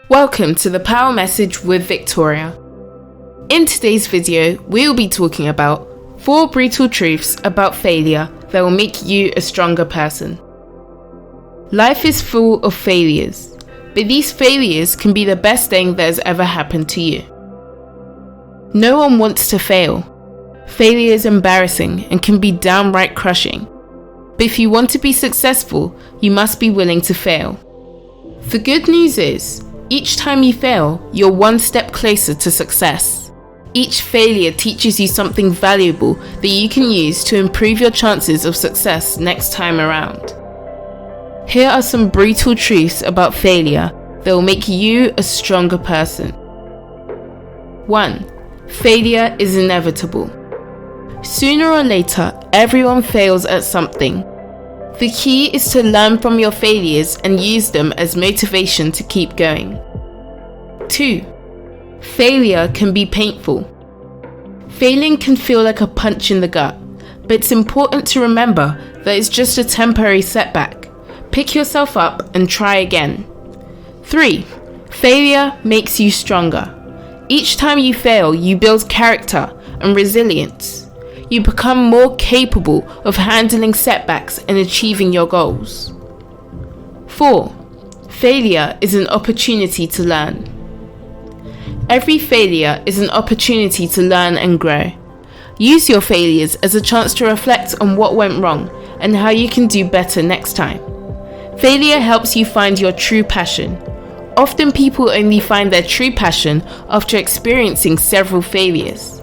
Welcome to the Power Message with Victoria. In today's video, we will be talking about 4 brutal truths about failure that will make you a stronger person. Life is full of failures, but these failures can be the best thing that has ever happened to you. No one wants to fail. Failure is embarrassing and can be downright crushing. But if you want to be successful, you must be willing to fail. The good news is, each time you fail, you're one step closer to success. Each failure teaches you something valuable that you can use to improve your chances of success next time around. Here are some brutal truths about failure that will make you a stronger person. 1. Failure is inevitable. Sooner or later, everyone fails at something. The key is to learn from your failures and use them as motivation to keep going. 2. Failure can be painful. Failing can feel like a punch in the gut, but it's important to remember that it's just a temporary setback. Pick yourself up and try again. 3. Failure makes you stronger. Each time you fail, you build character and resilience. You become more capable of handling setbacks and achieving your goals. 4. Failure is an opportunity to learn. Every failure is an opportunity to learn and grow. Use your failures as a chance to reflect on what went wrong and how you can do better next time. Failure helps you find your true passion. Often people only find their true passion after experiencing several failures.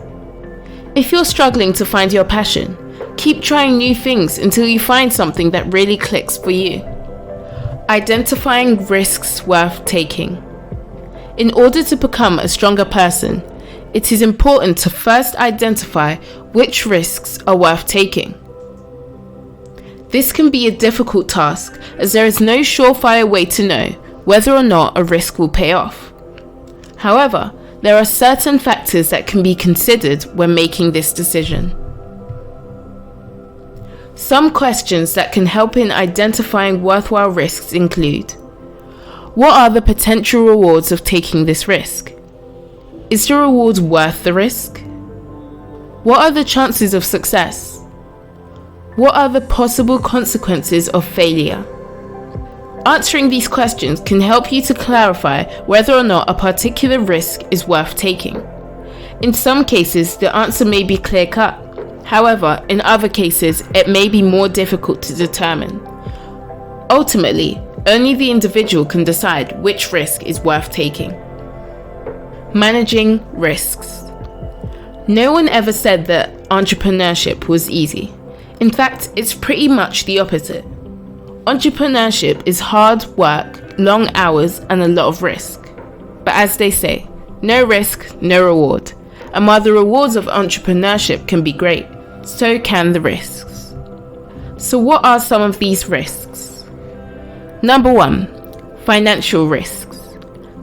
If you're struggling to find your passion, keep trying new things until you find something that really clicks for you. Identifying risks worth taking. In order to become a stronger person, it is important to first identify which risks are worth taking. This can be a difficult task as there is no surefire way to know whether or not a risk will pay off. However, there are certain factors that can be considered when making this decision. Some questions that can help in identifying worthwhile risks include: what are the potential rewards of taking this risk? Is the reward worth the risk? What are the chances of success? What are the possible consequences of failure? Answering these questions can help you to clarify whether or not a particular risk is worth taking. In some cases, the answer may be clear-cut. However, in other cases, it may be more difficult to determine. Ultimately, only the individual can decide which risk is worth taking. Managing risks. No one ever said that entrepreneurship was easy. In fact, it's pretty much the opposite. Entrepreneurship is hard work, long hours, and a lot of risk. But as they say, no risk, no reward. And while the rewards of entrepreneurship can be great, so can the risks. So what are some of these risks? Number 1, financial risks.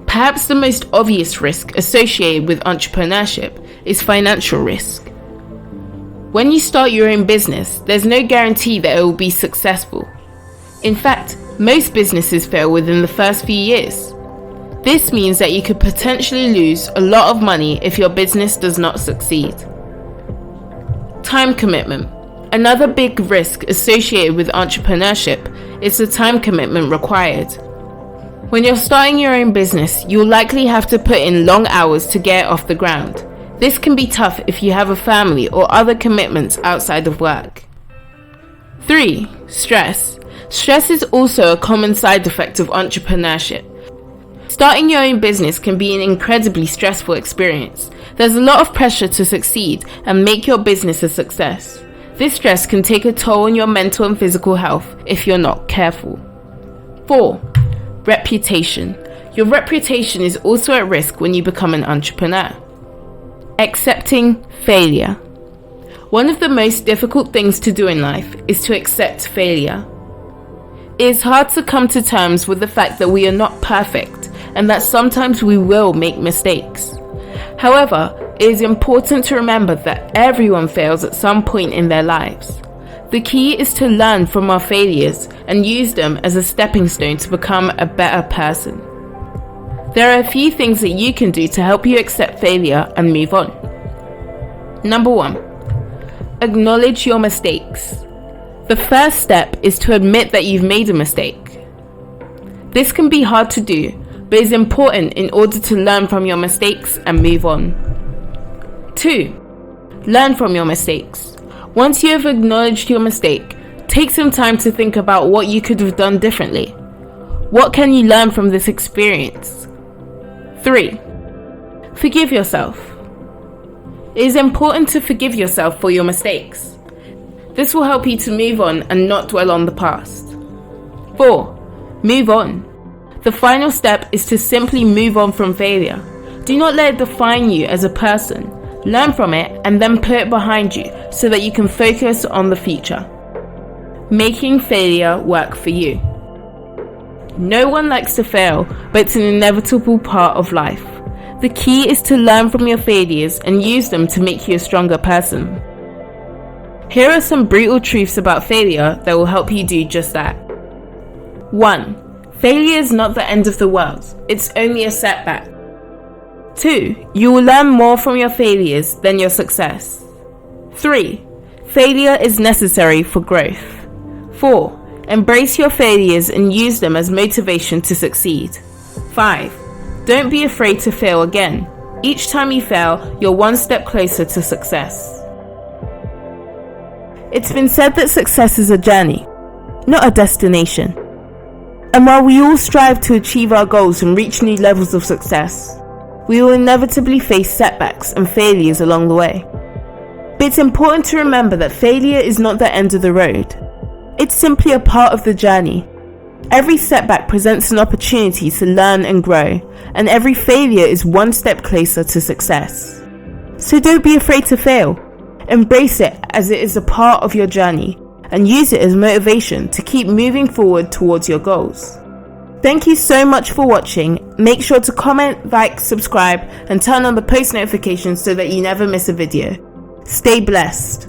Perhaps the most obvious risk associated with entrepreneurship is financial risk. When you start your own business, there's no guarantee that it will be successful. In fact, most businesses fail within the first few years. This means that you could potentially lose a lot of money if your business does not succeed. Time commitment. Another big risk associated with entrepreneurship is the time commitment required. When you're starting your own business, you'll likely have to put in long hours to get it off the ground. This can be tough if you have a family or other commitments outside of work. 3. Stress. Stress is also a common side effect of entrepreneurship. Starting your own business can be an incredibly stressful experience. There's a lot of pressure to succeed and make your business a success. This stress can take a toll on your mental and physical health if you're not careful. 4. Reputation. Your reputation is also at risk when you become an entrepreneur. Accepting failure. One of the most difficult things to do in life is to accept failure. It is hard to come to terms with the fact that we are not perfect and that sometimes we will make mistakes. However, it is important to remember that everyone fails at some point in their lives. The key is to learn from our failures and use them as a stepping stone to become a better person. There are a few things that you can do to help you accept failure and move on. Number 1. Acknowledge your mistakes. The first step is to admit that you've made a mistake. This can be hard to do, but is important in order to learn from your mistakes and move on. 2. Learn from your mistakes. Once you have acknowledged your mistake, take some time to think about what you could have done differently. What can you learn from this experience? 3. Forgive yourself. It is important to forgive yourself for your mistakes. This will help you to move on and not dwell on the past. 4. Move on. The final step is to simply move on from failure. Do not let it define you as a person. Learn from it and then put it behind you so that you can focus on the future. Making failure work for you. No one likes to fail, but it's an inevitable part of life. The key is to learn from your failures and use them to make you a stronger person. Here are some brutal truths about failure that will help you do just that. 1. Failure is not the end of the world, it's only a setback. 2. You will learn more from your failures than your success. 3. Failure is necessary for growth. 4. Embrace your failures and use them as motivation to succeed. 5. Don't be afraid to fail again. Each time you fail, you're one step closer to success. It's been said that success is a journey, not a destination. And while we all strive to achieve our goals and reach new levels of success, we will inevitably face setbacks and failures along the way. But it's important to remember that failure is not the end of the road. It's simply a part of the journey. Every setback presents an opportunity to learn and grow, and every failure is one step closer to success. So don't be afraid to fail. Embrace it as it is a part of your journey, and use it as motivation to keep moving forward towards your goals. Thank you so much for watching. Make sure to comment, like, subscribe, and turn on the post notifications so that you never miss a video. Stay blessed.